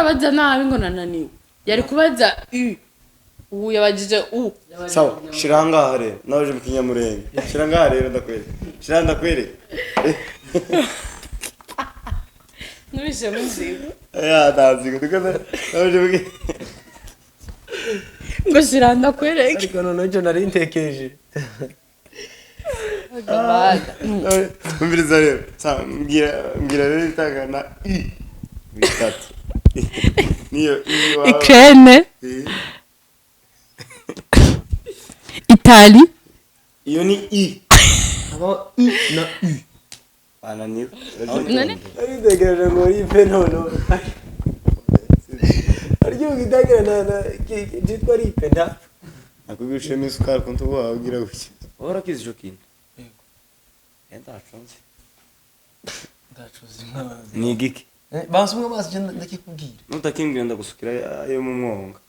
abaza nabi ngo nananiwe yari kubaza ubu yabajije sawa shiranga rero naje mu kinyamurenge shiranga rero ndakwere nurishe muzigo ya ndazigo dukaza naje mu ngo shiranda kwereke ariko noneho nari ntekereje umviriza rero mbwira rero itangana bitatu niyo Ukraine Italy iyo ni aba na ananiwe ari ntegereje ngo yipe nono aryo gitagira na jitwa ripe nda akubishe misukari kontu wagira guki ora kizi jokini ndacuze ni giki basumwe basi ndakikubwira nutakimbwira ndagusukira ayo mu mwonga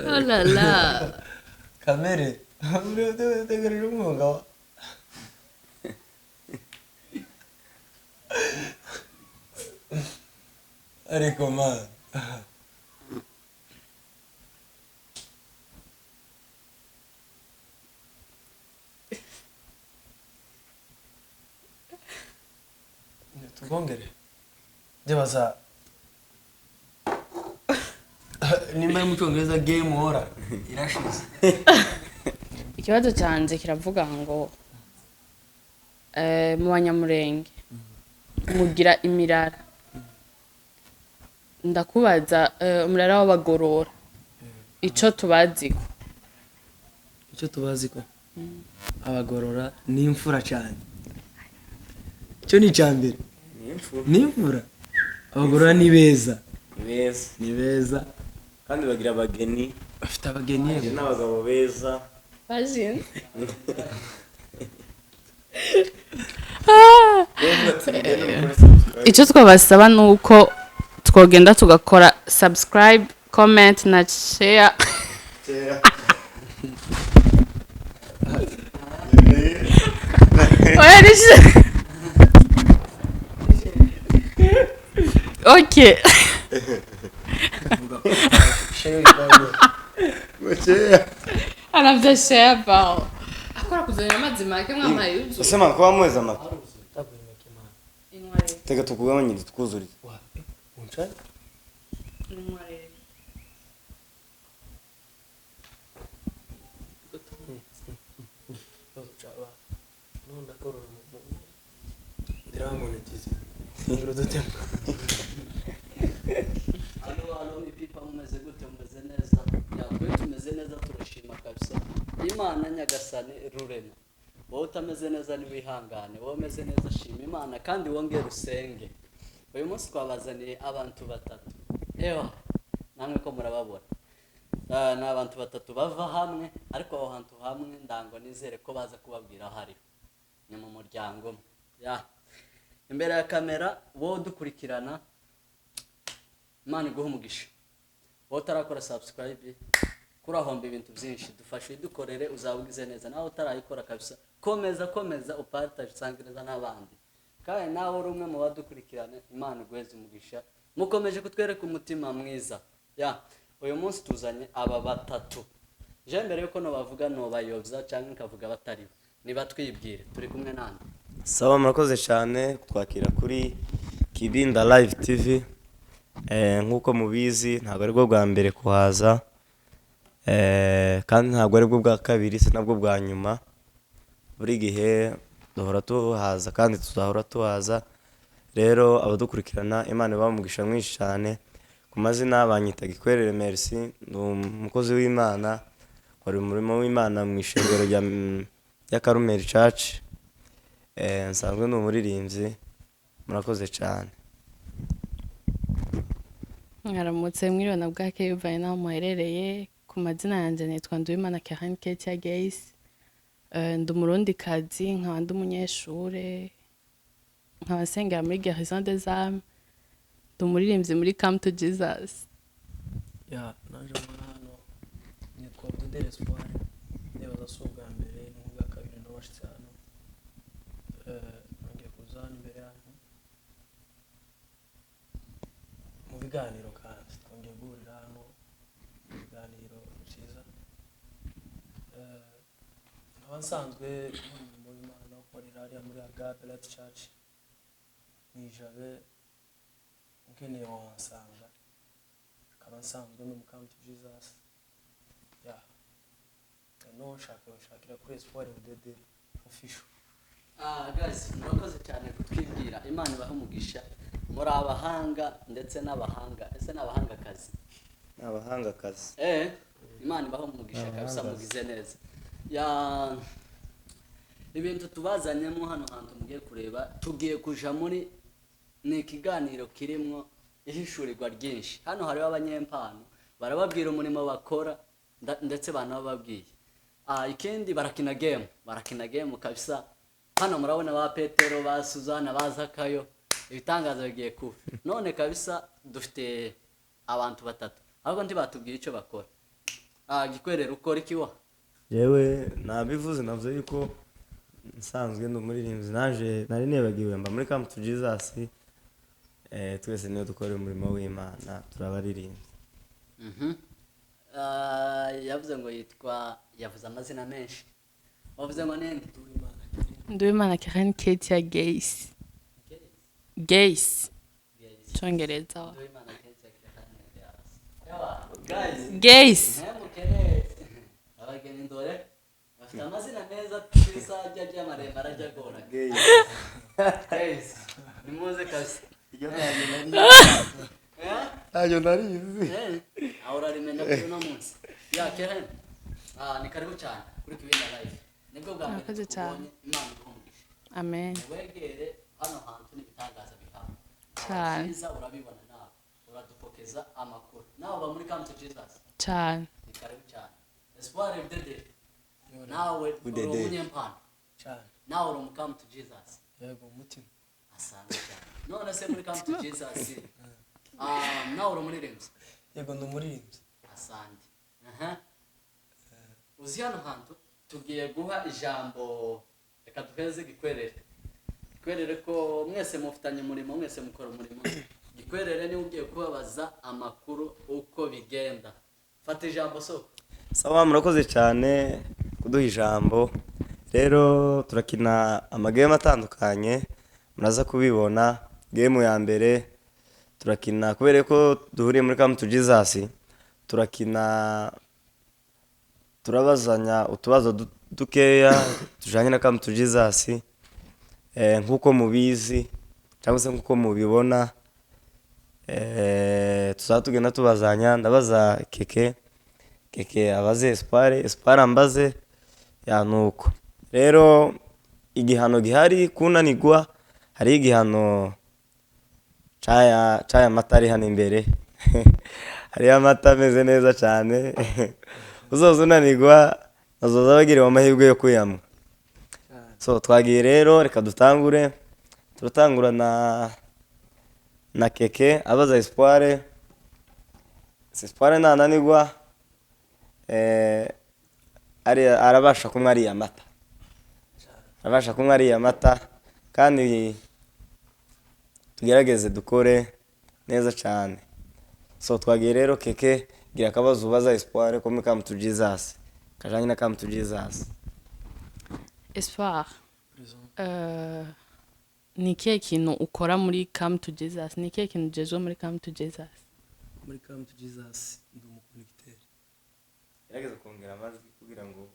oh la la kamere tegereje umwonga wa ariko man tugongere jebaza nimba mu cyongereza game ora irashize ikibazo cyanze kiravuga ngo mu banyamurenge mugira imirara ndakubaza umurara w'abagorora ico tubaziko abagorora ni imfura cyane cyo ni cyambere ni imfura abagorora ni beza kandi bagira abageni bafite abageni n'abagabo beza bazin icyo twabasaba nuko twogenda tugakora subscribe comment na share okay anavya share bao akora kuzanya amazi make mwama yuzu usema kwa mwezi amaka tega tukugabanyiriza tukuzuriza uncha Imana nyagasani rurema wowe utameze neza niwihangane wowe umeze neza shima Imana kandi wongere usenge uyu munsi twabazaniye abantu batatu ewa namwe ko murababona ni abantu batatu bava hamwe ariko aho hantu hamwe ndango nizere ko baza kubabwira hari ni mu muryango imbere ya kamera wowe dukurikirana Imana iguhe umugisha wowe utarakora subscribe kurahomba ibintu byinshi dufashe dukorere uzabugize neza nawe utarayikora kabisa komeza upartage sangereza n'abandi kandi nawe uri umwe mu badukurikirana Imana iguheze umugisha mukomeje kutwereka umutima mwiza uyu munsi tuzanye aba batatu je mbere yuko no bavuga no bayobza cyangwa nkavuga batari niba twibwire turi kumwe nande sawa murakoze cyane twakira kuri Kibinda Live TV nkuko mubizi ntabwo ari bwo bwa mbere kuhaza kandi ntabwo ari bwo bwa kabiri se nabwo bwa nyuma buri gihe duhora tuhaza kandi tuzahora tuhaza rero abadukurikirana Imana bamugisha mwinshi cyane ku mazina banyita Gikwerere Merci umukozi w'Imana wari umurimo w'Imana mu ishengero rya Karumeli Church nsanzwe ni umuririmbyi murakoze cyane mwaramutse mwirona bwake bivaye naho muherereye ku mazina yanjye nitwa Nduwimana Karen Ketia Gays ndi umurundi kazi nkaba ndi umunyeshure nkaba nsengera muri Garrison des Âmes ndi umuririmbyi muri Come to Jesus naje hano nitwa Dudel Espoir nibaza subwa mbere n'ubwa kabiri n'abashitsi hano kiganiro kandi twongeye guhurira hano ikiganiro cyiza nkaba nsanzwe umurimo w'Imana ukorera hariya muri Agape Light Church Nijabe ukeneye wansanga akaba nsanzwe n'umukambi Jesus no shakira kuri Espoir Udede official. Guys, murakoze cyane kutwibwira. Imana ibahe umugisha. Muri abahanga ndetse n'abahanga. Ese n'abahanga kazi. Abahanga kazi. Imana ibahe umugisha kabisa mugize neza. Ya ibintu tubazanyemo hano hantu mugiye kureba tugiye kuja muri ni ikiganiro kirimo ihishurirwa ryinshi. Hano hariho abanyempano barababwira umurimo bakora ndetse banababwiye. Ikindi barakina game kabisa. Hano murabona ba Petero ba Suzana ba Zakayo ibitangaza bigiye kuba. None kabisa dufite abantu batatu. Ahubwo ndi batubwiye icyo bakora. Gikwerera ukora ikiwa? Yewe nabivuze navuze yuko nsanzwe n'umuririmbyi naje nari nebagiwe mba muri Come to Jesus. Twese niyo dukora umurimo w'Imana turabaririmba. Yavuze ngo yavuze amazina menshi. Wavuze ngo nende? Nduwimana Karen Kate ya Gays. Chongereza. Gays. Abageni ndore bafite amazina meza twisajya ry'amarembo arajya gora. Gays. Nimuze kabisa. Ayo narizi. Ahora rimenya kuri no munsi. Ya Karen. Ni karibu cyane kuri Kibinda Live. Nibwo bwa mbere tubonye Imana ikumvisha. Amen. Wegere hano hantu n'ibitangaza bihaba. Cyane. Cyiza urabibona nawe. Uradupokeza amakuru. Nawe ba muri Come to Jesus. Cyane. Ni karibu cyane. Espoir Udede. Nawe uri umunyempano. Cyane. Nawe uri mu Come to Jesus. Yego umutima. Asante cyane. None se muri Come to Jesus. Nawe uri umuririmbyi. Yego ndumuririmbyi. Asante. Uzi hano hantu tugiye guha ijambo reka duheze gikwerere ko mwese mufitanye umurimo mwese mukora umurimo. Gikwerere ni ugiye kubabaza amakuru uko bigenda. Fata ijambo soko. Sawa murakoze cyane kuduha ijambo. Rero turakina amagame atandukanye muraza kubibona. Game ya mbere turakina kubera ko duhuriye muri Come to Jesus. Turakina turabazanya utubazo dukeya tujanye na Come to Jesus. Nkuko mubizi cyangwa se nkuko mubibona tuzatugenda tubazanya. Ndabaza keke abaze Espoir ambaze nuko. Rero igihano gihari kunanigwa hari igihano chaya matari hano imbere. Hari amata ameze neza cyane. Uzoza unanigwa azoza bagiriwe amahirwe yo kuyamwa. So twagiye rero reka dutangure. Turatangura na keke abaza Espoir. Espoir nananigwa arabasha kunywa ari amata. Arabasha kunywa ari amata kandi tugerageze dukore neza cyane. So twagiye rero keke gira akabazo ubaza Espoir ko muri Come to Jesus. Kajanye na Come to Jesus. Espoir. Ni kihe kintu ukora muri Come to Jesus? Ni kihe kintu jeje muri Come to Jesus? Muri Come to Jesus ndi umukonegiteri. Gerageza kongera amajwi kugira ngo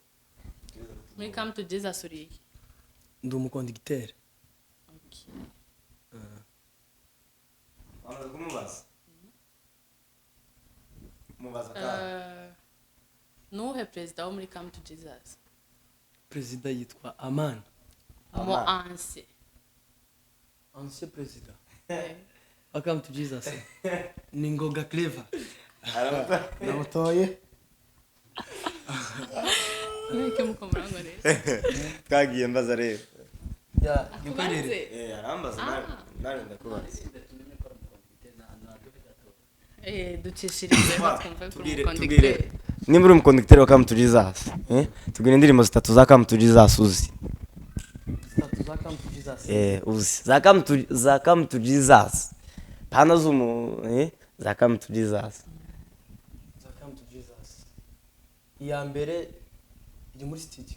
muri Come to Jesus uri ndi umukonegiteri. Okay. Wamaze kumubaza? Mubaza ka? Nuhe president wo muri Come to Jesus? President yitwa Aman. Mo anse. Ancien president. Come to Jesus. Ningoga Clever. Namutoye. Nike mukomrango rero. Twagiye mbaza rero. Ya, gikwerere. Arambaza nari ndakubaza. Ducishirize twumve kuri conducteur. Nimba uri umukonducteur wa Come to Jesus, tubwire indirimbo zitatu za Come to Jesus uzi. Zitatu za Come to Jesus. Uzi. Za Come to Jesus. Pana za Come to Jesus. za Come to Jesus. Iya mbere iri muri studio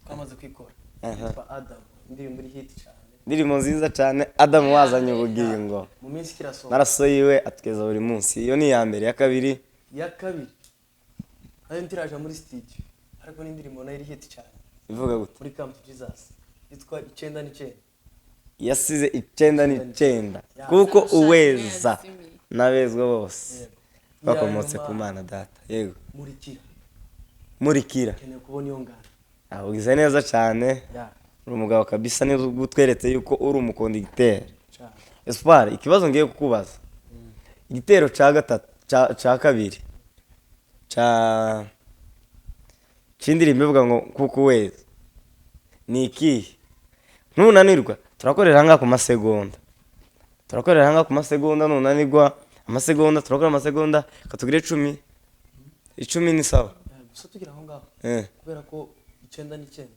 twamaze kwikora yitwa Adam, indirimbo iri hit cyane, Indirimbo nziza cyane, Adam wazanye ubugingo, mu minsi kirasohoka. maraso yiwe atugeza buri munsi. Iyo ni iya mbere. Ya kabiri nayo ntiraje muri studio, ariko n'indirimbo nayo iri hit cyane ivuga gute? muri Come to Jesus, yitwa 9 Yasize 9 kuko uweza n'abezwa bose bakomotse ku Mana Data. Yego, murikira keneye kubona iyo ngana. ugize neza cyane, uri umugabo kabisa, niba gutweretse yuko uri umukondigiteri. Espoir, ikibazo ngiye kukubaza, igitero ca kabiri c'indirimbo ivuga ngo kuko weza ni ikihe? Ntunanirwa turakorera hanga ku masegonda, nunanirwa amasegonda, turakora amasegonda, katugire 10 ni sawa. Gusa tugira aho ngaho kubera ko 9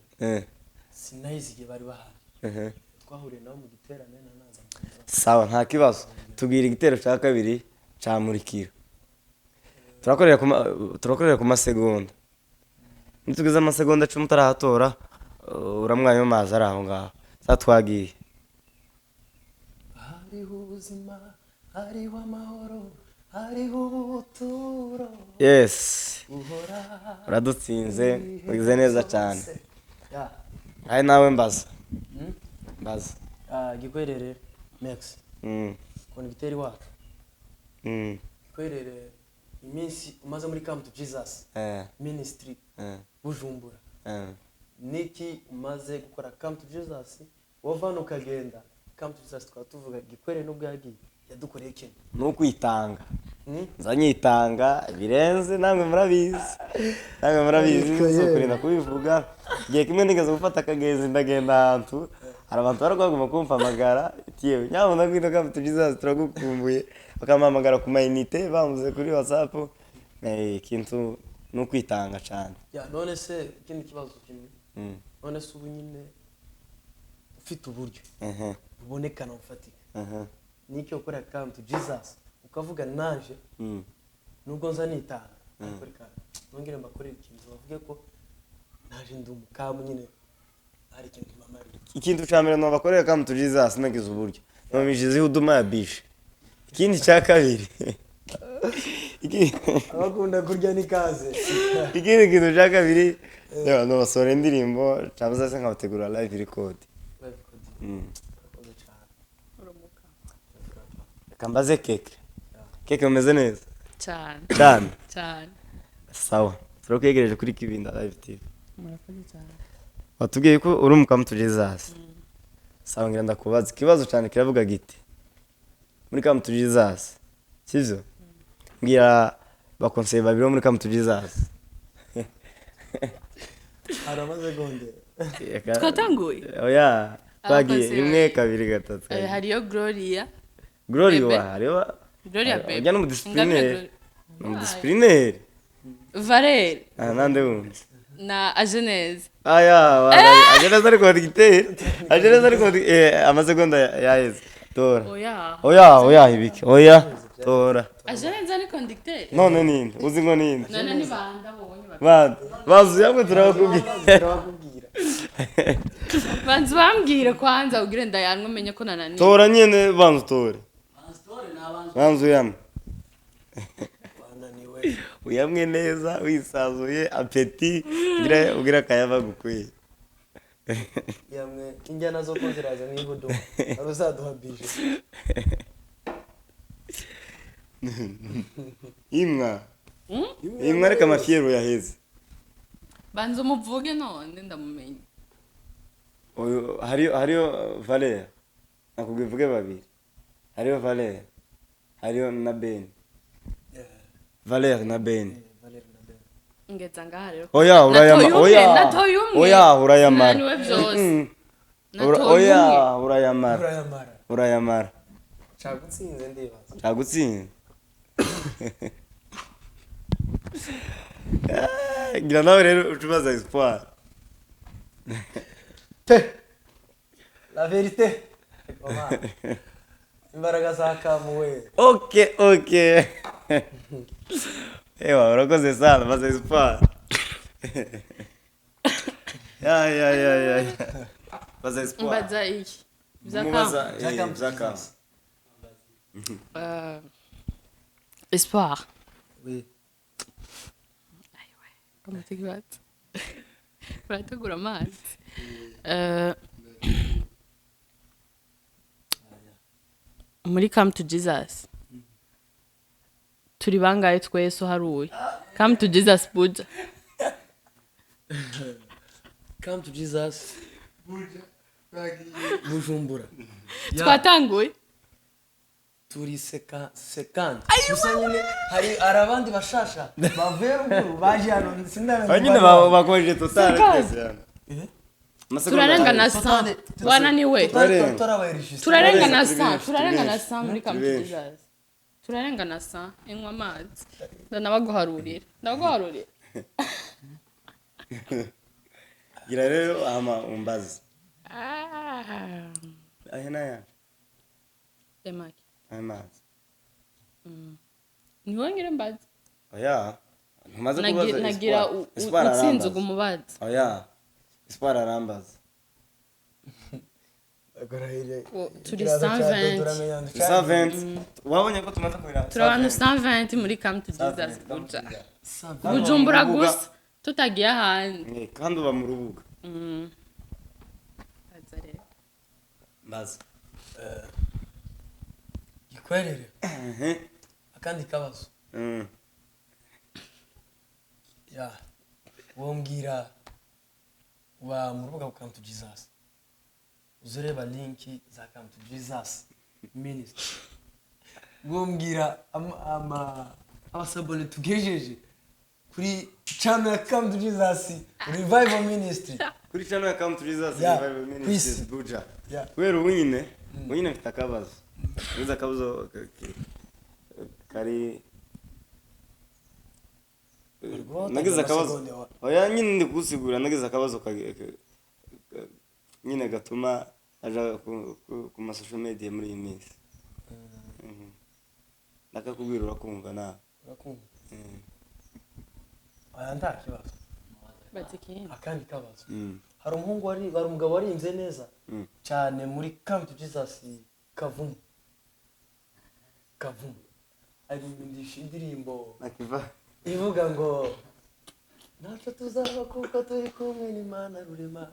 sinayizigiye bari bahari, twahuriye nabo mu giterane naza. Sawa, nta kibazo. Tubwira igitero ca kabiri ca murikira. Turakorera ku masegonda, nitugize amasegonda 10 utarahatora, uramwayo mazi ari aho ngaho. Twagiye. Hariho ubuzima, hariho amahoro, hariho ubuturo. Yes, uradutsinze, ugize neza cyane. Ari nawe mbaza. Gikwerere Max, konigiteri wacu. Gikwerere iminsi umaze muri Come to Jesus ministry Bujumbura. Niki umaze gukora Come to Jesus, wavana ukagenda Come to Jesus, twatuvuga Gikwerere nubwo yagiye yadukoreye ikintu no kwitanga. Nzanyitanga birenze, namwe murabizi kurinda kubivuga. Giye kimwe nigeze gufata akagezi ndagenda ahantu, hari abantu baragomba kumpamagara, tiyewe nyabona kwita Come to Jesus turagukumbuye, bakampamagara ku mayinite bamuze kuri WhatsApp. Ikintu no kwitanga cyane. None se ikindi kibazo kimwe, none se ubu nyine ufite uburyo bubonekana bufatika, niki ukora Come to Jesus ukavuga naje nubwo nza nitanga, ariko reka nongere mbakorera ikintu bavuge ko naje ndumukamu nyine hari ikintu mamari. Ikintu cyambere no bakorera Come to Jesus nagize uburyo bamije huduma ya bish. Ikindi cya kabiri abakunda kurya nikaze. Ikindi kintu cya kabiri no basore indirimbo cyangwa se nkabategura live record. Kambaze keke umeze neza cyane. Sawa, turakwegereje kuri Kibinda Live TV. Murakoze cyane. Watubwiye ko uri mu Come to Jesus. Sawa, ngira ndakubaza ikibazo cyane kiravuga giti muri Come to Jesus, sivyo? Ngira bakonseye babiri muri Come to Jesus. Aramaze gonde. Twatanguye. Oya, twagiye 1 2 3. Hariyo Gloria, hariyo Baby. Ujya no mu disciplinary. Valer. Nande wundi. Na Agenese. Agenese ariko digiteri. Agenese ariko amasegonda yaheze. Tora. Oya ibiki. Tora. Agenese ariko digiteri. None ninde? Uzi ngo ninde? None ni banda bonye bazu yamwe turakubwira. Banzu bambwire kwanza ugire ndayanwe menye ko nanani. Tora nyene banzu tore. Banzu yamwe. Uyamwe neza wisazuye apeti ugira kayaba gukwiye. Yamwe injyana zo konziraza nk'ihudu aruzaduhabije. Imwa reka mafiero yaheze. Banzu muvuge none ndamumenye. Hariyo Valer. Nakubwivuge babiri. Hariyo Valer. Hariyo na Ben. Valer na Ben. Ngeza ngaha rero. Oya urayamara. Urayamara. Chagutsinze ndibaza. Chagutsinze. Ngira nawe rero ucubaza Espoir. La vérité. imbaraga za kamuwe. Okay. Ewa, urakoze sana, maze espoir. Ya. Maze espoir. Mbaza iki? Mubaza, Zaka. Espoir. Oui. Comment tu vas? Barategura amazi. Muri Come to Jesus. Turi bangaye twese haruye. Come to Jesus Buja. Come to Jesus. Bujumbura. Twatanguye. Turi sekandi. Gusa nyine hari abandi bashasha bavuye ruguru baje hano sindamenya. Nyine bakomeje totale twese hano. Turarengana sa. Wananiwe. Turarengana sa muri Come to Jesus. Turarengana sa inywa amazi. Ndanabaguharurira. Ndaguharurira. Gira rero umbazi. Ahena ya. Thematic. Amazi. Niwe ngire mbazi. Oya. Ntumaze kubaza. Nagira utsinze umubazi. Oya. Espoir arambaza. Turi 120. 120. Wabonye ko tumaze kubira. Turi abantu 120 muri Come to Jesus Buja. Bujumbura gusa tutagiye ahandi. Kandi uba mu rubuga. Mbaza. Gikwerere. Akandi kabazo. Ya. Wombwira wa mu rubuga Come to Jesus. Uzureba linki za Come to Jesus Ministry. Wombwira abasabone tugejeje kuri channel ya Come to Jesus Revival Ministry. Kuri channel ya Come to Jesus Revival Ministry Buja. Kubera ubu nyine mfite akabazo. Uza akabazo kari nagize akabazo. Oya nyine ndi kusigura nagize akabazo nyine gatuma aja ku social media muri iyi minsi. Nakakubwira urakumva na. Urakumva. Aya nta kibazo. Batikini. Akandi kabazo. Hari umugabo warinze neza cyane muri Come to Jesus Kavumu. Ari indirimbo nakiva ivuga ngo natwe tuzaba kuko turi kumwe n'Imana rurema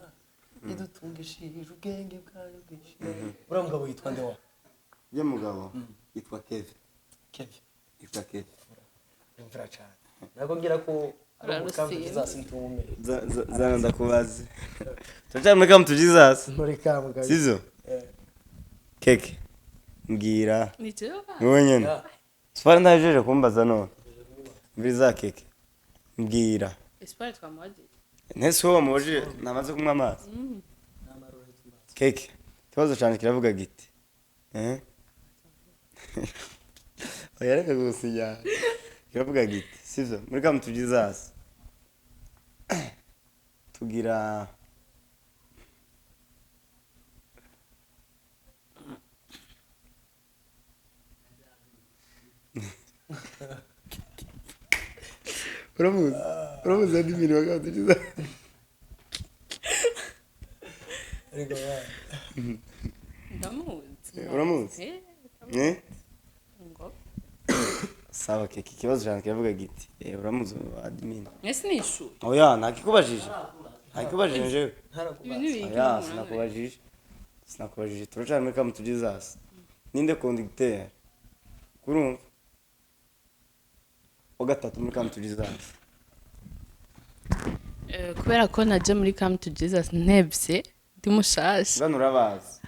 idutungishije ubwenge bwayo bwinshi. Uriya mugabo yitwa nde wa? Ye mugabo yitwa Kevin. Yitwa Kevin. Imvura cyane. Nako ngira ko Come to Jesus ntume. Zana ndakubaze. Tucha muri Come to Jesus. Muri Come. Sizo? Keke. Mbwira. Nicho. Wowe nyene. Sipara ndajeje kumbaza none. Mbiza Keke. Mbwira. Espoir twamwaje. Nese wo moje namaze kumwa amazi. Keke. Kibazo cyane kiravuga giti. Oyareka gusinya. Kiravuga giti. Sizo? Muri Come to Jesus. Tugira Uramuzi andi miri wa Come to Jesus. Uramuzi? Sawa Keke kibazo cyane kiravuga giti. Uramuzi admin. Ese ni ishuri. Oya nakikubajije. Nakikubajije jewe. Oya sinakubajije. Turacana muri Come to Jesus. Ninde conducteur? Kurumva? Ogatatu muri Come to Jesus. Kubera ko naje muri Come to Jesus ntebye ndi mushasha. Bano urabazi.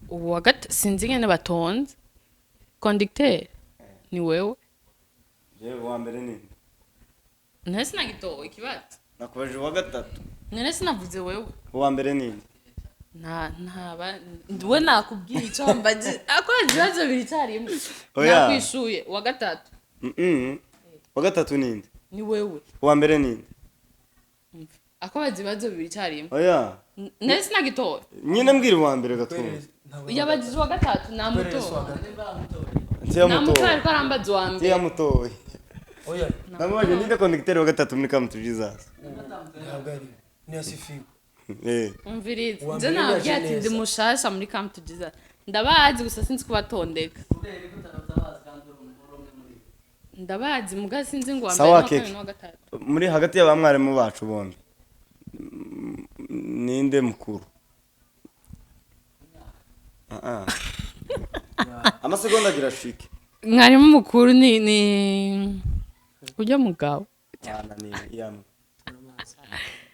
Uwa sinzi ngene batonze. Conducteur ni wewe. Jewe wa mbere ninde? Nese nagito ikibazo. Nakubajije wa gatatu. Nese navuze wewe. Wa mbere ninde? We nakubwira icyo mbaje. Ako ibibazo biri cyarimo. Nakwishuye wa gatatu. Wa gatatu ninde? Ni wewe. Wa mbere ninde? Ako ibibazo biri cyarimo. Oya. Nese nagito. Nyine mbwira wa mbere gatatu. yabagize wa gatatu namutoye ntiyamutoye ariko arambaza uwa mbere ntiyamutoye oya namubaje ninde conducteur wa gatatu muri Come to Jesus ntabwo ari ni asifiwe umvirize Uwa nje mbere nababwiye yaje ati ndi neza. mushasha muri Come to Jesus ndabazi gusa sinzi kubatondeka ndabazi muga sinzi ngo wa mbere Sawa, n'uwa keke. kabiri n'uwa gatatu muri hagati y'abamwarimu bacu bombi ninde mukuru amasegonda agira shike mwarimu mukuru ni ujya mugabo cyane ni yamwe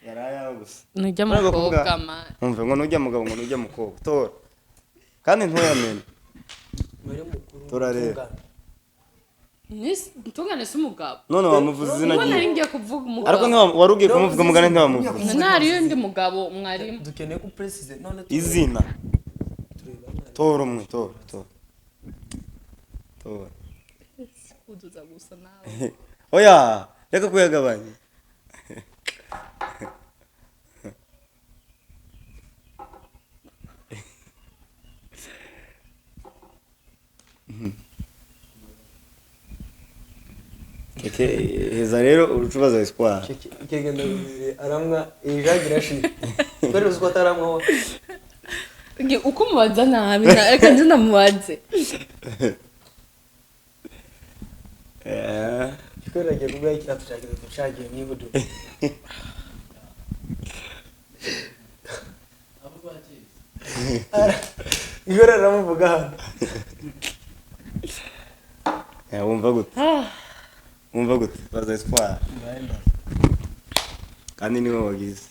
yaraya gusa nujya Ntabwo mukobwa kuvuga- ma umve ngo nujya mugabo ngo nujya mukobwa tora kandi ntuyamene mwere mukuru Turareba. ntungane si umugabo none wamuvuze izina ubwo nari ryiwe ngiye kuvuga ariko umugabo wari ugiye kumuvuga umugani ntiwamuvuze nariyo ndi mugabo mwarimu dukeneye ko precise none izina tureba mwari tora umwe tora kuduza gusa nawe oya reka kuyagabanya keke heza rero urucubaza espoir kegenda aramwa ijagira shi kwari uzi ko ataramwa uko mubaza nabi reka nje ndamubaze kwari agiye kubwa ikirato cyagiye mwibudu igora aramuvuga hano wumva gute baza espoir kandi niwe wagize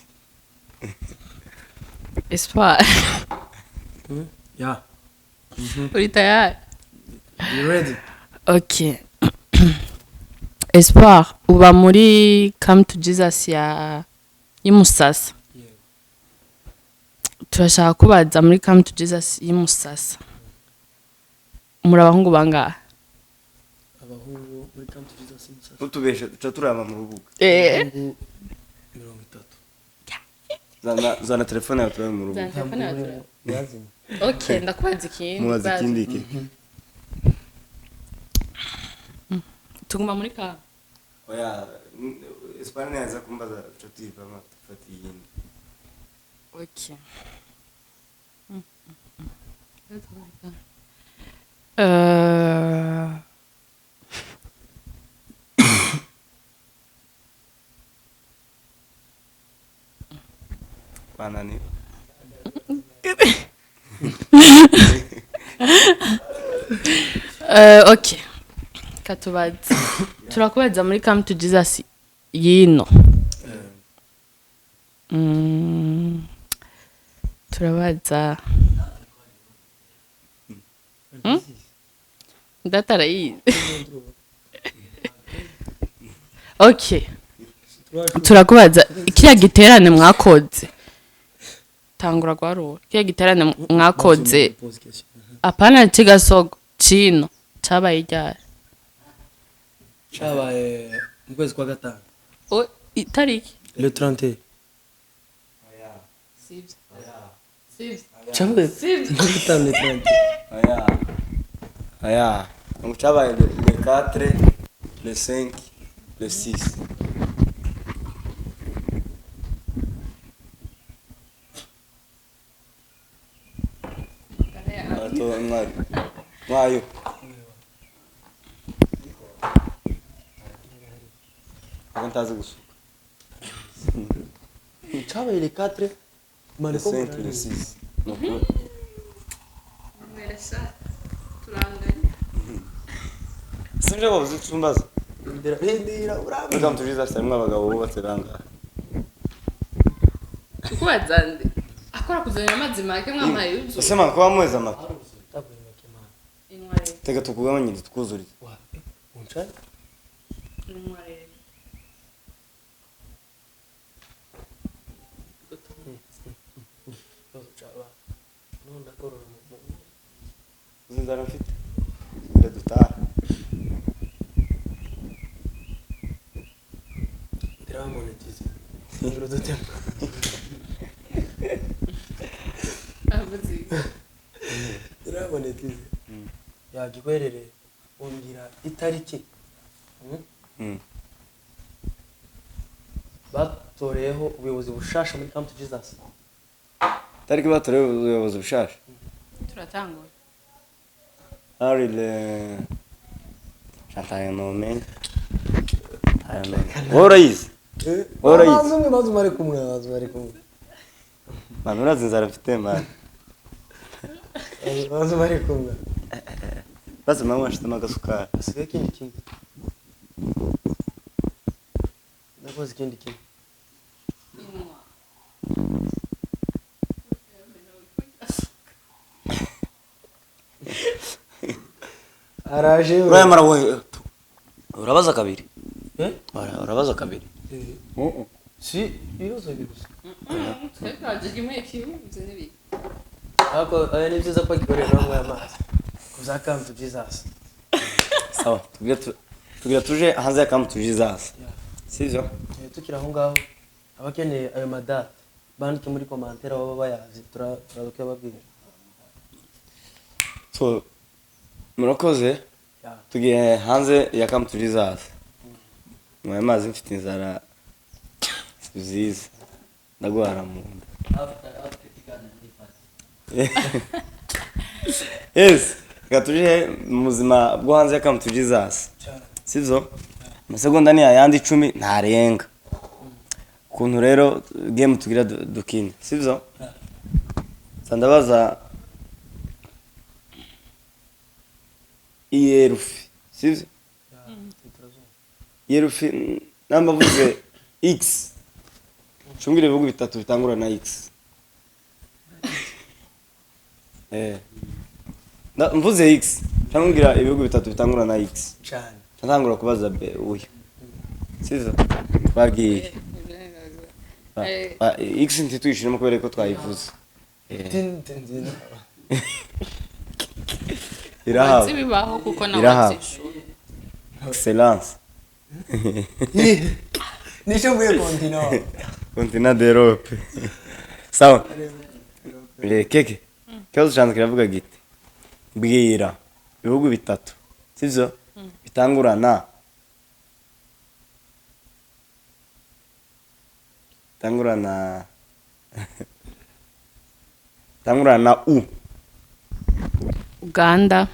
espoir ya uri tayari you ready ok espoir uba muri Come to Jesus ya y'Imusasa turashaka kubaza muri Come to Jesus y'Imusasa muri abahungu bangahe abahungu muri Come to Jesus Musasa utubeshe tuca turaba mu rubuga abahungu 30 zana telefone yawe turabe mu rubuga Zana telefone yawe turabe. yazimye ok ndakubaza ikindi mubaza baza. ikindi ke tuguma muri ka oya espoir neza kumbaza tuca tuyivamo tufata iyindi ok bananiwe ok katubaza turakubaza muri Come to Jesus yino turabaza ndatarayizi ok turakubaza kiriya giterane mwakoze tangura gwarura kiriya giterane mwakoze apana kigasogo cino cabaye ryari cyabaye mu kwezi kwa gatanu itariki le 31 sivyo cyabaye sivyo mu gatanu le 30 aya ngo cyabaye le 4 le 5 le 6 mwayo ako ntazi gusuka cyabaye le 4 le 5 le 6 nukuri sinje bavuze tumbaza ndira uraba Come to Jesus harimo abagabo bubatse bangahe kukubaza nde akora kuzanira amazi make mwamaye yuzuye ese man kuba mweza make tabuye makemana inkware tega tukugabanyirize tukuzurize wa uncha inkware chaba nunda korora mu uzi inzara mfite mbere dutaha ndiramonetize ngiro dutemba avuze monetize yagikwerere umbwira itariki batoreyeho ubuyobozi bushasha muri Camp to Jesus. Tariki batoreyeho ubuyobozi bushasha turatangura ari le chantaye no men Urayizi Mazu mari kumwe Manu urazinzara mfite mani Mazu mari kumwe Basi mama washitama agasukari asigaye ikindi kimwe nakoze ikindi kimwe araje urayamara wowe urabaza kabiri urabaza kabiri si ibibazo gusa twekaje kimwe kimwe nibi ako aya ni byiza ko gikorera no amazi kuza Camp to Jesus. sawa tugira tuje hanze ya Camp to Jesus sivyo tukira aho ngaho abakeneye ayo madata bandike muri commentaire baba bayazi turaruke babwira so murakoze tugiye hanze ya Camp to Jesus mwaye mazi mfite inzara ziza ndagwara mu yes gatuje muzima bwo hanze ya Camp to Jesus sivyo amasegonda ni ayandi 10 ntarenga kuntu rero game tugira dukine sivyo sandabaza Yerufi sivyo Yerufi namba vuze X Chungire bivugo bitatu bitangura na X mvuze X cyangwa ibihugu bitatu bitangura na X cyane ntangura kubaza uyu sivyo bagiye X ntitwishiremo kubera ko twayivuze irahawe bibaho kuko nawe excellence nisho mbuye continua d'Europe sawa keke kibazo cyane kiravuga giti bwira ibihugu bitatu sivyo bitangurana U Uganda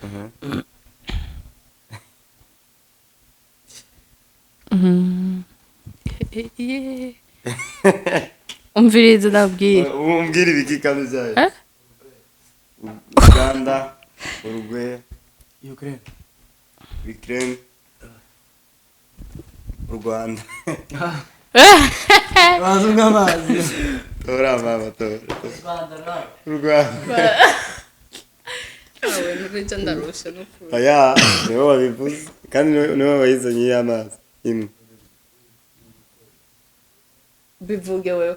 umviriza ndabwira umbwira ibiki kandi byayo Uganda Uruguay Ukraine u Rwanda bazu ngamazi tora mama tora u Rwanda awe n'ibyo ndarusha no kuri aya niwe wabivuze kandi niwe wayizanye y'amazi imwe bivuge wewe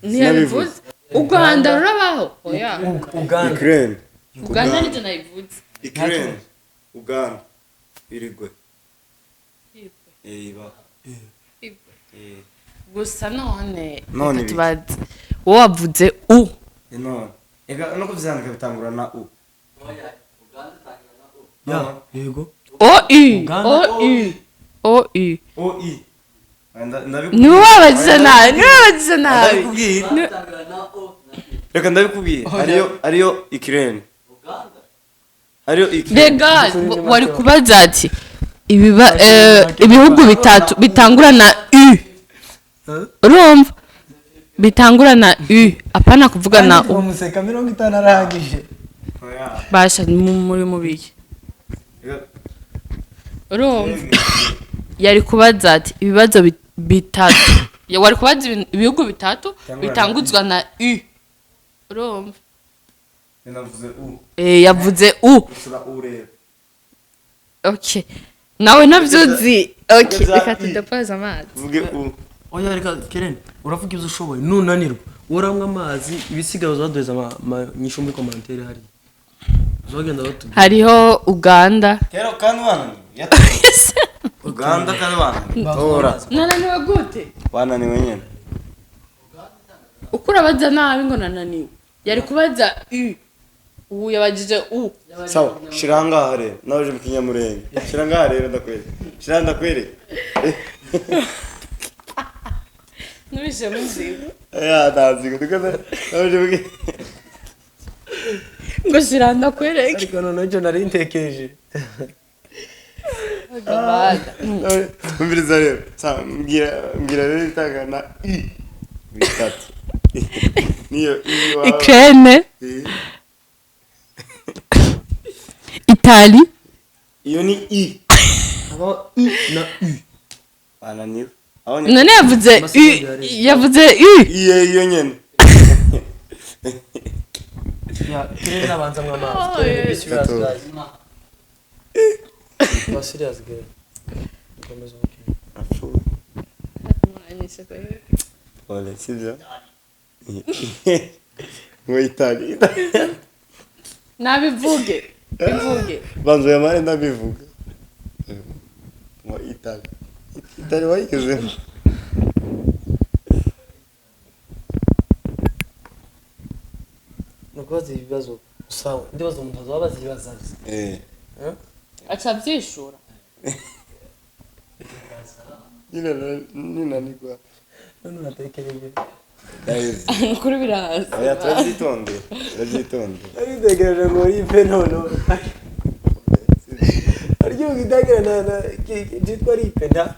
ntiyabivuze u Rwanda rurabaho oya Ukraine Uganda nibyo nayivuze Ukraine Uganda irigwe iba gusa none tubaze wowe wavuze u none ega no kuvyandika bitangura na u oya Uganda tangura na u yego o i niwe wabagize nabi reka ndabikubwiye ariyo Ukraine rega wari kubaza ati ibihugu bitatu bitangura na u urumva bitangura na u apana kuvuga na u umuseka 50 arahagije basha muri mubiki urumva yari kubaza ati ibibazo bitatu wari kubaza ibihugu bitatu bitanguzwa na u urumva yavuze u okay nawe navyuzi okay reka tudapaza amazi vuge u oya reka Keren uravuga ibyo ushoboye nunanirwa uramwe amazi ibisigaye uzaduheza nyisho muri commentaire hari uzogenda batu hariho Uganda kero kandi wananiwe Uganda kandi wananiwe nananiwe gute wananiwe nyene ukura baza nabi ngo nananiwe yari kubaza u ubu yabajije u sawa shira ngaha rero nawe uje mu kinyamurenge shira ngaha rero ndakwereka shira ndakwereka nubishe muzigo ya ndazigo tukaza nawe uje mu ngo shira ndakwereke ariko none cyo nari ntekereje agabaga umviriza rero sawa mbwira rero itangana i bitatu niyo i wawe Ukraine Italy iyo ni i aba i na u ananiwe none yavuze u iyo nyene ya kirere nabanza mwamazi kirere be serious guys be serious girl komeza ukiri afu wale sivyo ngo Italy nabivuge bivuge banzo ya mare ndabivuga ngo Italy wayigeze nukubaza ibibazo sawa ndibaza umuntu azabaza ibibazo acha byishura nina nigwa none natekereje kuri biraza oya turazitonde aritegereje ngo ripe none aryo gidagira na jitwa ripe nda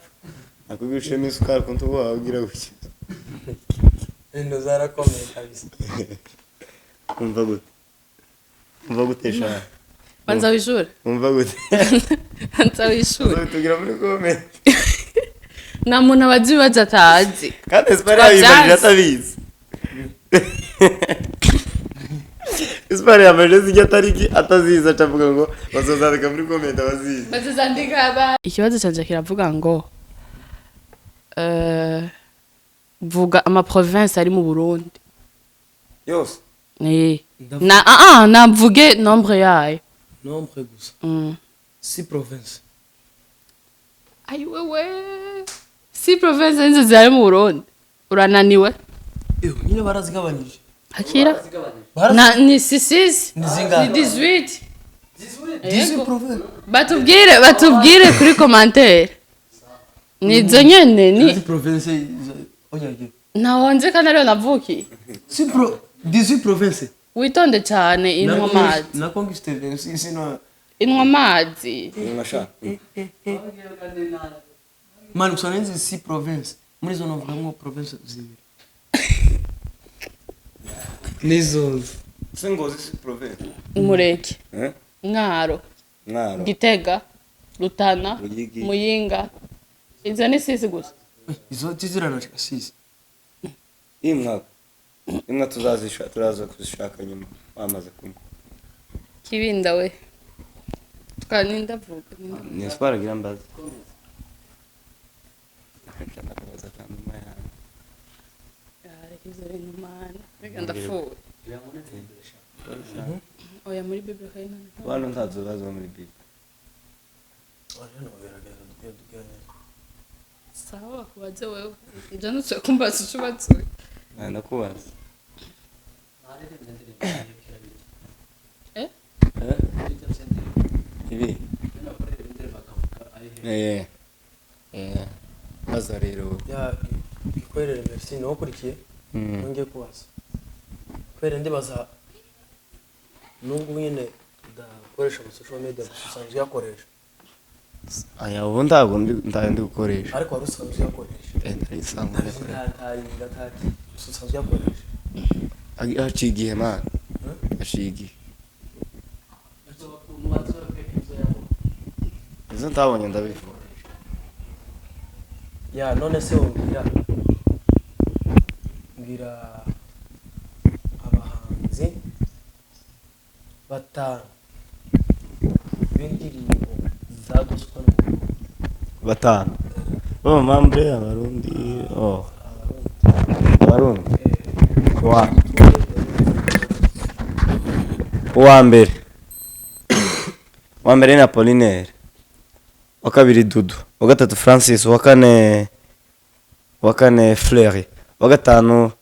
akugushe n'isukari kuntu wagira gutya ndo zarakomeye kabisa umva gute sha banza wishura umva gute banza wishura tugira muri comment nta muntu abazi ibibazo atazi kandi Espari yabimajije atabizi Espari yabimajije zijya tariki atazizi acavuga ngo bazozandika muri comment abazizi bazozandika ikibazo canje kiravuga ngo vuga ama province ari mu Burundi yose navuge nombre yayo nombre gusa si province ayi wewe si province nizo zari mu Burundi urananiwe nyine barazigabanije akira ni 6 ni zingahe ni 18 18 province batubwire kuri commentaire nizo nyene ni province onyaje nawonze kandi ariyo navuki si 18 province witonde cyane inwa amazi na conquiste sino inwa amazi nasha man usonenze si province muri zo novuga province zibiri nizo sengozi si province Mureke Mwaro Gitega Rutana Ruyigi. Muyinga izo ni sisi gusa izo tizirana sisi imwa turaza kuzishaka nyuma wamaze kumwe Kibinda we twaninda vuga ni Espari gira mbaza ndafuwe oya muri Bible kayina wano ntazo bazo muri Bible sawa kubaze wewe njano tse kumbaza icubatse ndakubaza ibi baza rero ya ikwerere merci no kurikiye ngiye kubaza kwere ndibaza nubwo nyine ndakoresha mu social media gusanzwe yakoresha aya ubu ntabwo ndi gukoresha ariko wari usanzwe yakoresha ndayisanzwe ndataki usanzwe yakoresha aciye igihe man aciye igihe izo ntabonye ndabivuga ya none se mbwira abahanzi batanu b'indirimbo zaguzwe batanu mambre abarundi abarundi uwa mbere ni Apollinaire, wa kabiri Dudu, wa gatatu Francis, wa kane Fleury, wa gatanu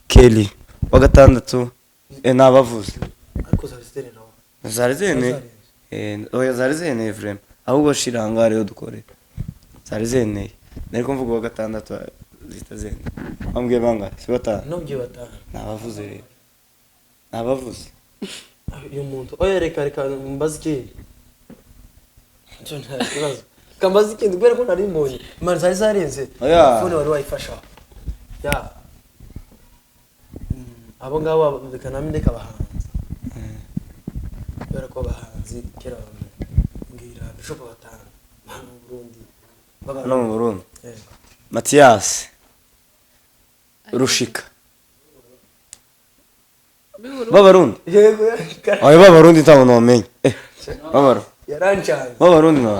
Kelly, wa gatandatu nabavuze ariko za Stella nawe zari zene oya zari zene vrem ahubwo shiranga rero dukore zari zene nariko mvuga wa gatandatu zita zene ambwiye banga si batanu nobye batanu nabavuze rero nabavuze uyu muntu oya reka mbaza ikindi cyo nta kibazo kambaza ikindi kubera ko nari mbonye imana zari zarenze phone wari wayifasha ya abo ngabo bikanamindeka abahanzi kubera ko abahanzi kera mbwira bishop batanu hano mu Burundi no mu Burundi Mathias Rushika Babarundi yego ayo Babarundi ntawo nomenye Babaro yaranjanye Babarundi no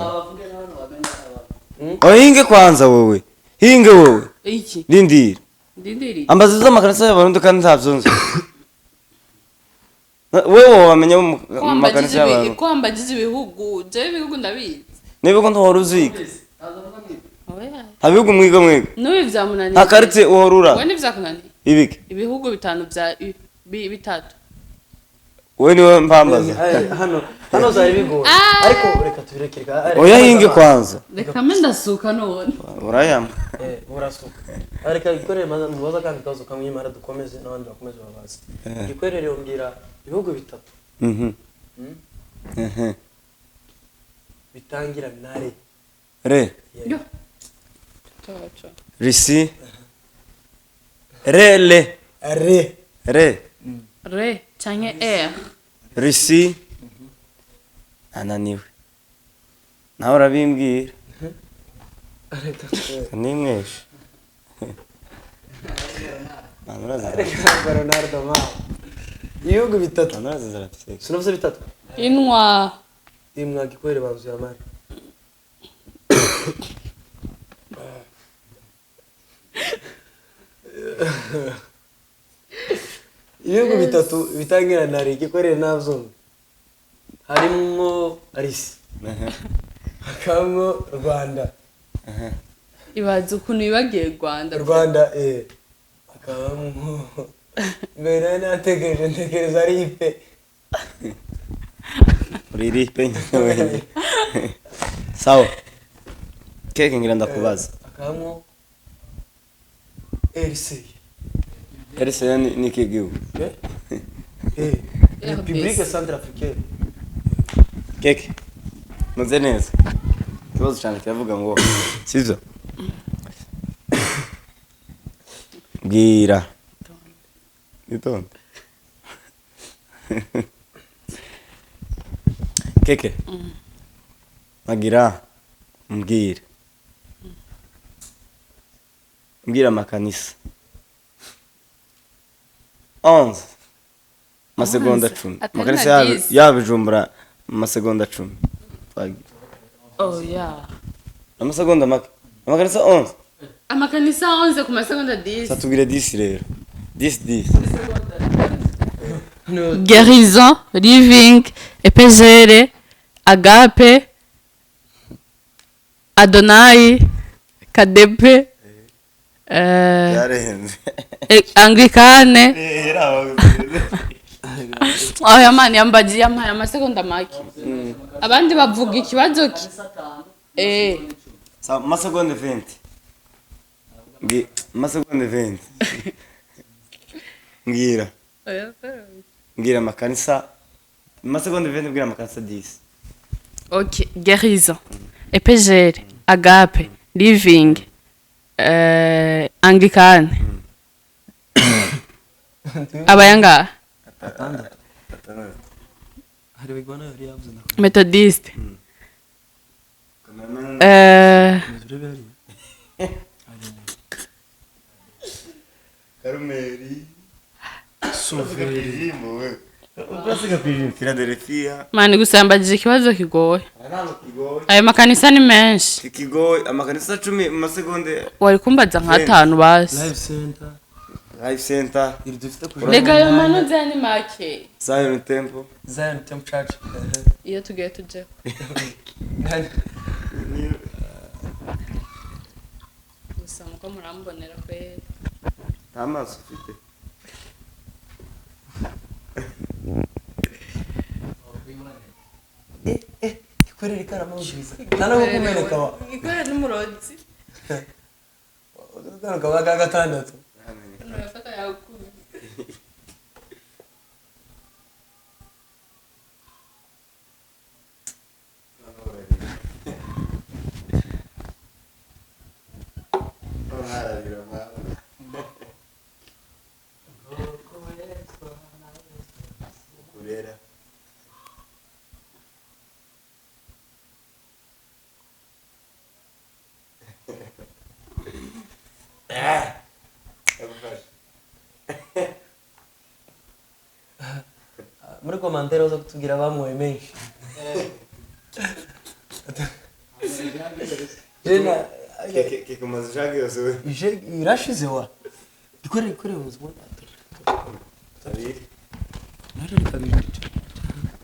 ohinge kwanza wowe hinge wowe iki Lindiri ambaza z'amakanisa y'abarundi kandi ntavyonze wewe wamenya amakanisa y'abarundi kwambagiza ibihugu je ibihugu ndabizi nibigo ntohora uziga oya habihugu mwiga n'ubu vyamunaniye akarite uhorura we nivyakunaniye ibiki ibihugu bitanu vya bitatu we niwe mpambaza hano zari bigoye ariko reka tubirekere oya hinge kwanza reka ndasuka none urayama urasuka areka ikorere mubaza kandi kazo kamwimara dukomeze n'abandi bakomeze babaza ikorere yombira ibihugu bitatu bitangira nare yo risi re canke air risi ananiwe nawe urabimbwira nimweshe Ronaldo ma ibihugu bitatu sinavuze bitatu inwa imwa gikwere banzu ya mari ibihugu bitatu bitangira nari gikwere navyo harimo Arisi hakamo Rwanda ibaze ukuntu bibagiye Rwanda akabamo mbere natekereza ari ipe uriri pe nyine sawa keke ngira ndakubaza akabamo RC ni kigihugu Republique Centrafricaine keke muze neza kibazo cyane kiravuga ngo sivyo bwira itonde keke magira mbwira makanisa 11 masegonda 10 makanisa yabijumbura masegonda 10 oh yeah amasegonda makanisa 11 amakanisa 11 ku masegonda 10 satubwire 10 rero 10 guérison living epezere agape adonai kadepe anglikane oya mani yambagiye amasegonda make abandi bavuga ikibazo ki sa masegonda 20 masegonda 20 mbwira makanisa masegonda 20 mbwira makanisa 10 ok guérison epezere agape living anglikane abayanga hari bigwana yari yavuze methodiste Karumeri Soferi Urasiga kwijin Philadelphia mani gusambagije ikibazo kigoye ayo makanisa ni menshi kigoye amakanisa 10 mu masegonde wari kumbaza nka 5 basi live center lega yo mano zani make Zion Temple Church iyo tugiye tuje gusa muko murambonera kwe amaso ufite ikorera ikarama ubwiza nana wo kumeneka wa ikorera n'umurozi garuka baga gatandatu nurafata yakuye muri komantera zo kutugira bamwe menshi jena que kumaze ushaka yose we ije irashize wa ikorera ubuzima tabiri nari kabiri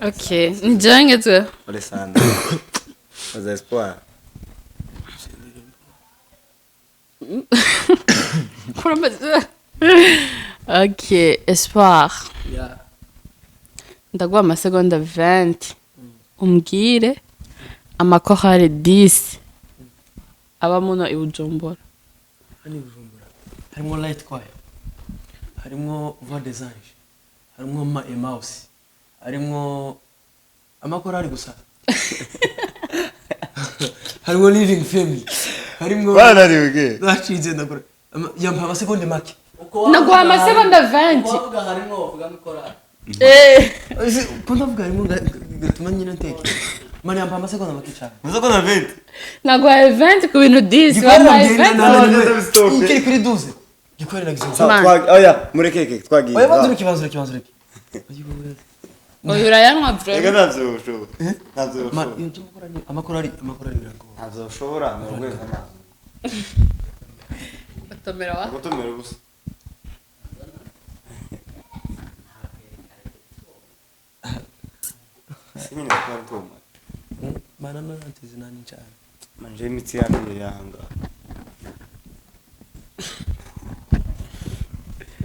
okay njangezwe Alessandro az espoir okay espoir ya ndaguha amasegonda 20 umbwire amakorali 10 aba muno i Bujumbura hani Bujumbura harimo light choir harimo voix des anges harimo ma mouse harimo amakorali gusa harimo living family harimo bana riwege zashize ndakora yampa amasegonda make naguha amasegonda 20 wavuga harimo uvuga mikora ko ndavuga harimo gatuma nyine nteke mani yampa amasegonda make cyane muzo kona 20 naguha 20 ku bintu 10 wampaye 20 ikiri kuri 12 gikorera gizo oya murekeke twagiye oya baduru kibanzo oya urayanwa ega vraiment navyo ushobora navyo ma ushobora iyo amakorali birago navyo ushobora nurwe amazi batomera wa gutomera gusa Simini kwa ntoma mana nanteze nani cyane manje imitsi yanjye yanga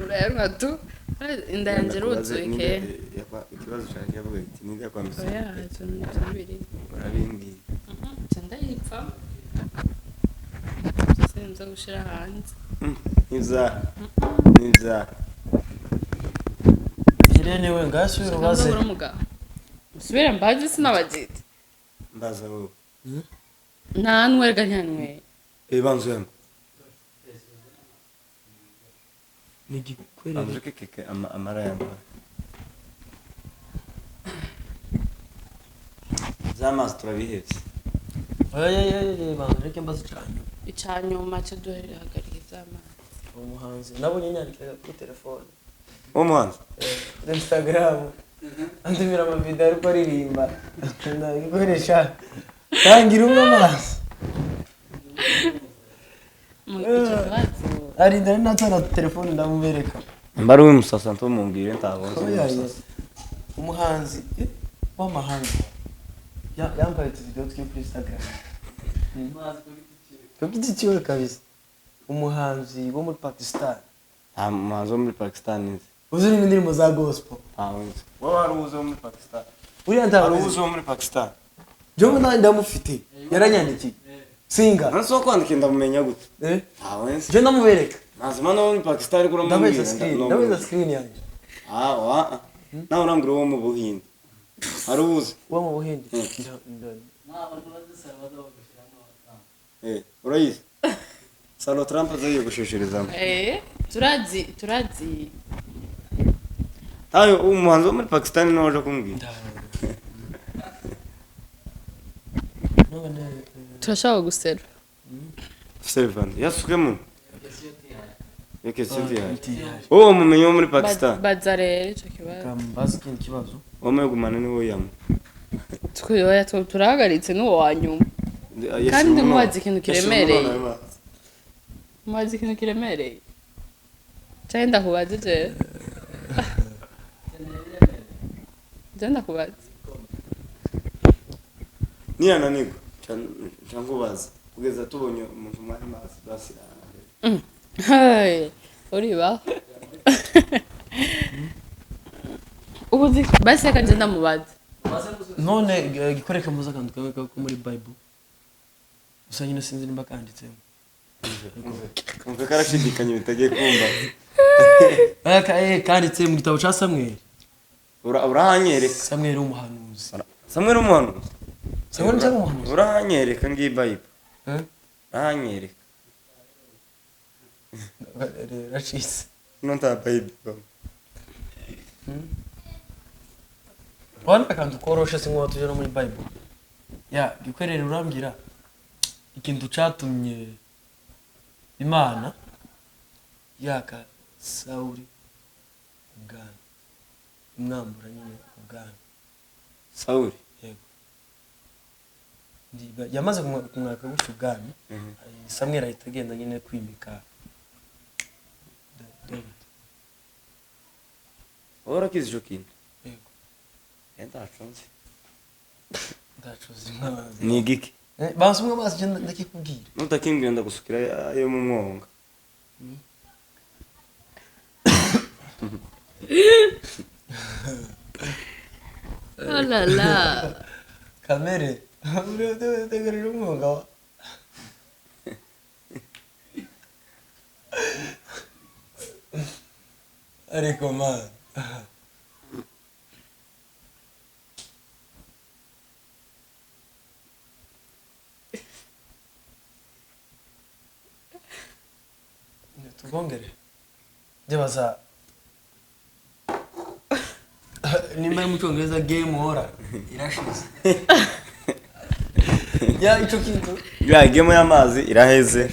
urayanwa tu inda yanjye ruzuye ke ikibazo cyanjye yavuga ati ninde yakwambisa oya bibiri urabimbwiye cyanda yipfa sinza gushira hanze niza Irene we ngasubira ubaze subira mbaje sinabagite mbaza wowe nta nwerega nyanwe banzu yamwe nigikorera banzu keke amara yamwe zamazi turabihetse oya bantu reke mbaze cyane icyanyuma cyo duhagarika amazi umuhanzi nabonye nyandikaga kuri telefone umuhanzi kuri Instagram andimira amavideo ariko aririmba ndabikoresha tangira umwe amazi ari ndari natana telefone ndamubereka mbari w'imusasa ntumubwire ntabonze umuhanzi w'amahanga yambaye utuvideo twe kuri Instagram ku giti cyiwe kabisa umuhanzi wo muri Pakistan nta muhanzi wo muri Pakistan nzi uzi n'indirimbo za gospel nzi wowe wari uzi wo muri Pakistan uriya ntabwo uzi wo muri Pakistan Jomo ndamufite yaranyandikiye singa nso kwandika ndamumenya gute nzi je ndamubereka nazima no muri Pakistan ariko ndabeza screen yanjye wa nawe urambwira wo mu Buhinde ari uzi wo mu Buhinde urayizi Salo Trump azaye gushishiriza turazi tayo umuhanzi wo muri Pakistan naje kumbwira turashaka gusera Servan yasukemo yake sinti ya oh mumenye wo muri Pakistan bazarere ico kibazo kambaza ikindi kibazo wamaye gumana ni wo yamu twoya turahagaritse n'uwo wanyuma kandi mubazi ikintu kiremereye mubazi ikintu kiremereye cyane ndakubaza je ndakubaza ni ananigwa changubaza kugeza tubonye umuntu mwari mazi basi hey uriba ubuzi basi kanje ndamubaza none gikoreka muza akantu kamwe ko muri bible gusa nyine sinzi nimba kanditsemo umve karashidikanye bitagiye kumva kanditse mu gitabo cya Samweli urahanyereka Samweli umuhanuzi Samweli umuhanuzi Samweli cyangwa umuhanuzi urahanyereka ngiyi bible urahanyereka racitse nonta bible wana akantu koroshe singo tuje no muri bible ya gikwerere urambwira ikintu catumye Imana yaka Sauli ubwami umwambura nyine ubwami Sauli yego yamaze kumwaka gusha ubwami Samweli ahita agenda nyine kwimika David warakize ico kintu yego ndacunze ni igiki basumwe basi ndakikubwira nutakimbwira ndagusukira ayo mu mwonga Oh la la. Kamere uriyo tegereje umwonga wa ariko man tubongere ndibaza nimba mu cyongereza game over irashize ya ico kintu ya game y'amazi iraheze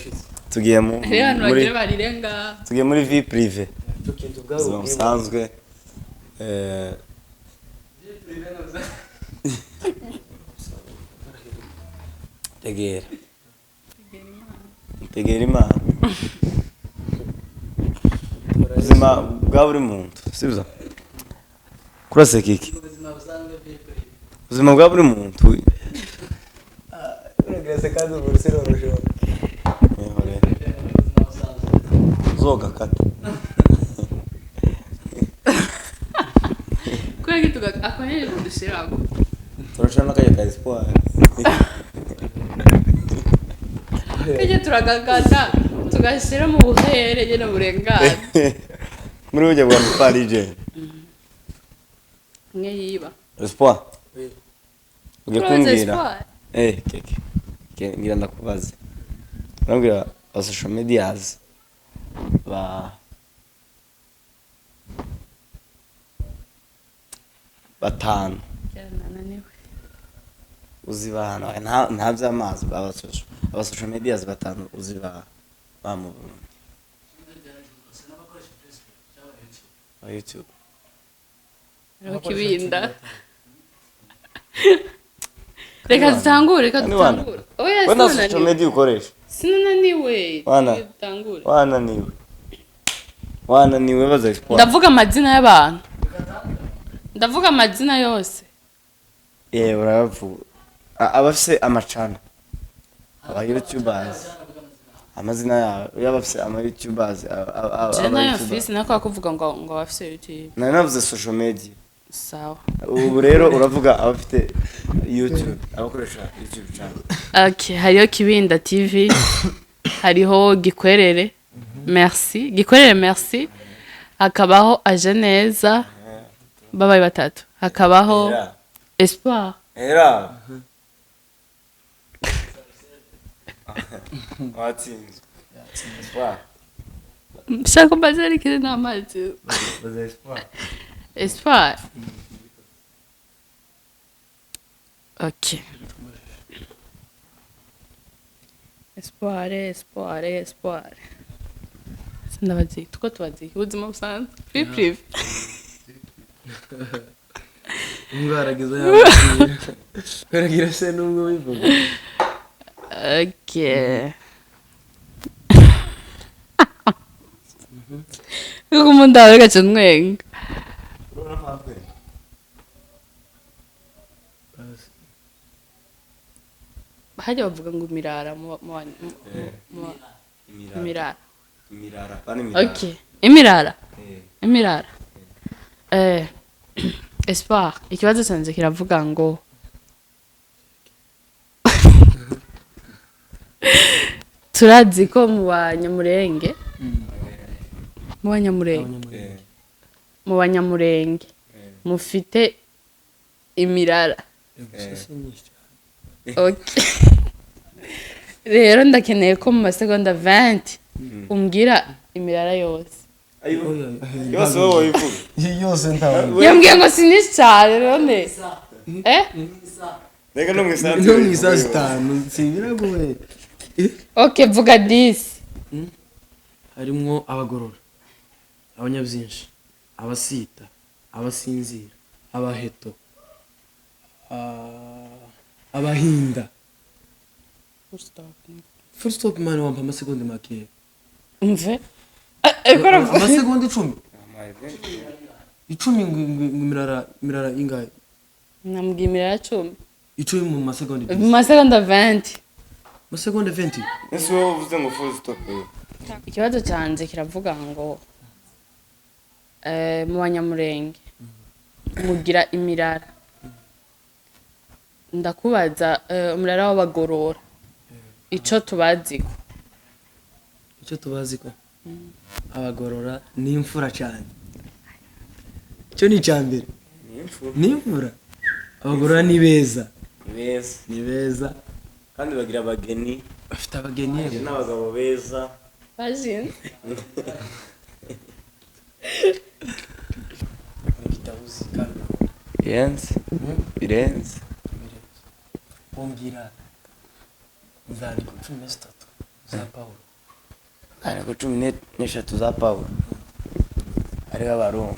tugiye muri barirenga tugiye muri vie prive ico kintu bwawe busanzwe tegera imana ubuzima bwa buri muntu sibyo kuraseka iki ubuzima bwa buri muntu urageze kandi uburusiro rujoro zoga kata kwegi akonye kudushirako turashana kaje ka espoir kaje turagagana tugashira mu buhere je no burengana muri ujya bwa Parije mwe yiba espoir ugiye kumbwira keke ngira ndakubaze urambwira ba social medias batanu uzibana nta by'amazi aba social medias batanu uziba bamubona YouTube kibinda reka dutangure oya wana social media ukoresha sinananiwe dutangure wananiwe baza explore ndavuga amazina y'abantu ndavuga amazina yose uravuga abafise amacana aba YouTubers amazina y'abafise ama YouTubers aba YouTubers nako kuvuga ngo bafise YouTube navuze social media sawa ubu rero uravuga abafite YouTube abakoresha YouTube channel okay hariyo Kibinda TV hariho Gikwerere merci Gikwerere merci hakabaho Ajeneza babaye batatu hakabaho Espoir era watsinze Espoir shaka bazari kire n'amazi Espoir ok Espoir sindabazi tuko tubazi ubuzima busanzwe prive ngaragiza yawe karagira se nubwo bivuga ok kuko mundawe gace nwenga hajya bavuga ngo imirara imirara okay imirara Espoir ikibazo canje kiravuga ngo turazi ko mu banyamurenge mu banyamurenge mufite imirara. Okay. Rero ndakeneye ko mu masegonda 20 umbwira imirara yose. yose wowe wivuga yose ntawe Yambwiye ngo sinishi cyane none. reka no mwisanzu no mwisanzu tanu sibiragoye. Okay, vuga 10. Harimwo abagorora, abanyabyinshi, abasita, abasinzira, abaheto, abahinda. Full stop man, wampa amasegonda make. Mve Amasegonda 10. 10 imirara ingahe? Nambwiye imirara 10. 10 mu masegonda. Mu masegonda 20. Masegonda 20. ese wowe uvuze ngo full stop Ikibazo cyanjye kiravuga ngo mu banyamurenge mugira imirara. Ndakubaza umurara w'abagorora ico tubaziko. Icyo tubaziko abagorora ni imfura cyane. Cyo ni cyambere. Ni imfura. Abagorora ni beza. Ni beza. kandi bagira abageni Bafite abageni n'abagabo beza. Bajin. Birenze. Umbwira nzandiko 13 za Paulo. Ariko 13 za Paulo. Hariho abaroma.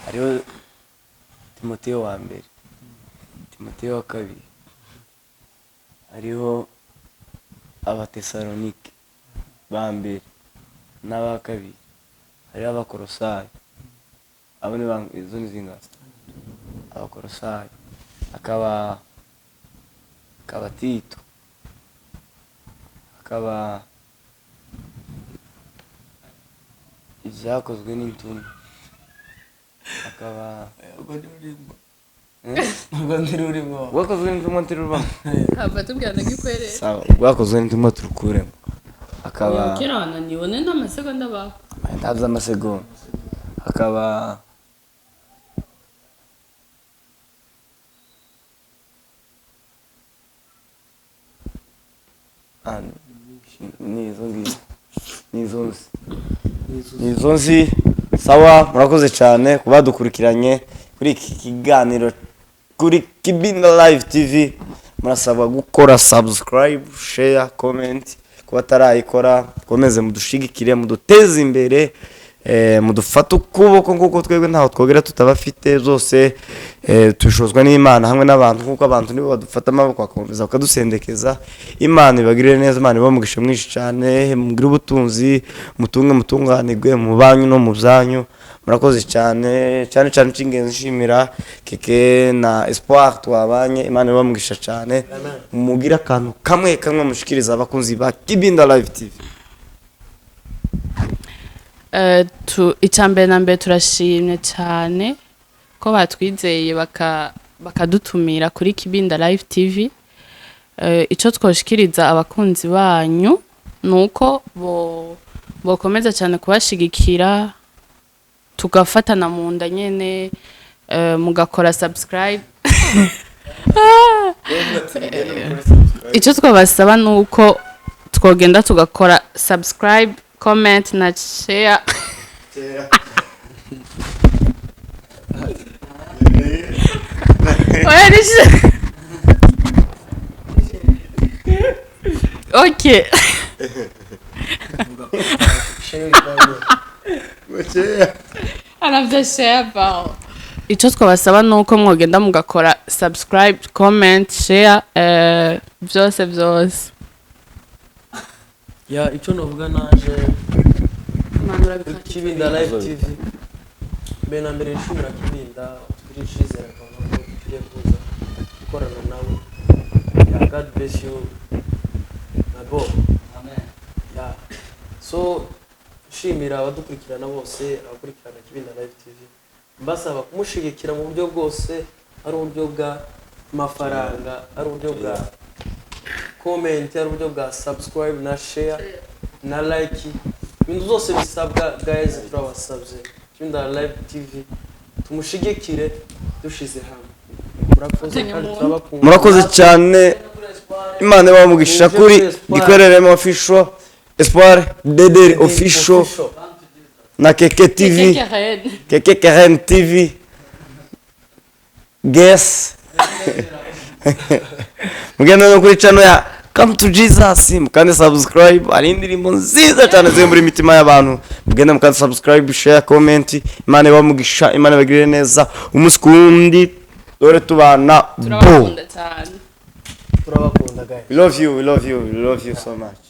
Hariho Timoteyo wa mbere. Timoteyo wa kabiri. Hariho abatesalonike ba mbere n'aba kabiri. Hariho abakorosayi. Abo ni izo ni zingahe? Abakorosayi. Akaba Tito. Akaba ibyakozwe n'intumwa. Akaba Bwakozwe n'intumwa tururamo. Hava tubwirana gikwerere. Sawa, bwakozwe n'intumwa turukuremo. Akaba Kira wananiwe ne n'amasegonda baho. ndaza amasegonda. Akaba nizo nzi. Sawa, murakoze cyane kuba dukurikiranye kuri iki kiganiro kuri Kibinda Live TV. Murasabwa gukora subscribe, share, comment. Kuba tarayikora komeze mudushigikire, muduteze imbere, mudufata ukuboko nguko twebwe ntaho twogera tutabafite zose. Tushozwa n'Imana hamwe n'abantu kuko abantu nibo badufata amaboko bakomeza bakadusendekeza. Imana ibagirire neza, Imana ibamugisha mwinshi cyane, mugire ubutunzi, mutunganirwe mu banyu no mu byanyu. Murakoze cyane cy'ingenzi nshimira Keke na Espoir twabanye. Imana ibamugisha cyane, mugira akantu kamwe mushikiriza abakunzi ba Kibinda Live TV. Icambere na mbere turashimye cyane ko batwizeye bakadutumira kuri Kibinda Live TV. Ico twoshikiriza abakunzi banyu nuko bokomeza cyane kubashigikira, tugafatana mu nda nyene, mugakora subscribe. Ico twabasaba nuko twogenda tugakora subscribe, comment na share. Okay. Anavyo share bao. Ico twabasaba nuko mwogenda mugakora subscribe, comment, share, byose. Ya icyo novuga naje Kibinda Live TV. Bena mbere nshimira Kibinda twirishizera ko tugiye kuza gukorana nawe. Ya God bless you. Nabo. Amen. Ya. So shimira abadukurikirana bose, abakurikirana Kibinda Live TV. mbasaba kumushigikira mu buryo bwose, ari uburyo bwa mafaranga, ari uburyo bwa comment, ari uburyo bwa subscribe na share na like, ibintu zose bisabwa guys, turabasabye Tunda Live TV tumushigikire dushize hamwe. Murakoze cyane, Imana ibamugisha kuri Gikwerere official, Espoir Dederi official na Keke TV, Keke Karen TV, Guess mugenda no kuri channel ya Come to Jesus, mukande subscribe, ari indirimbo nziza cyane ziri muri mitima y'abantu, mugenda mukande subscribe, share, comment. Imana ibamugisha, Imana ibagirire neza umunsi kundi, dore tubana bo. Turabakunda guys. We love you so much.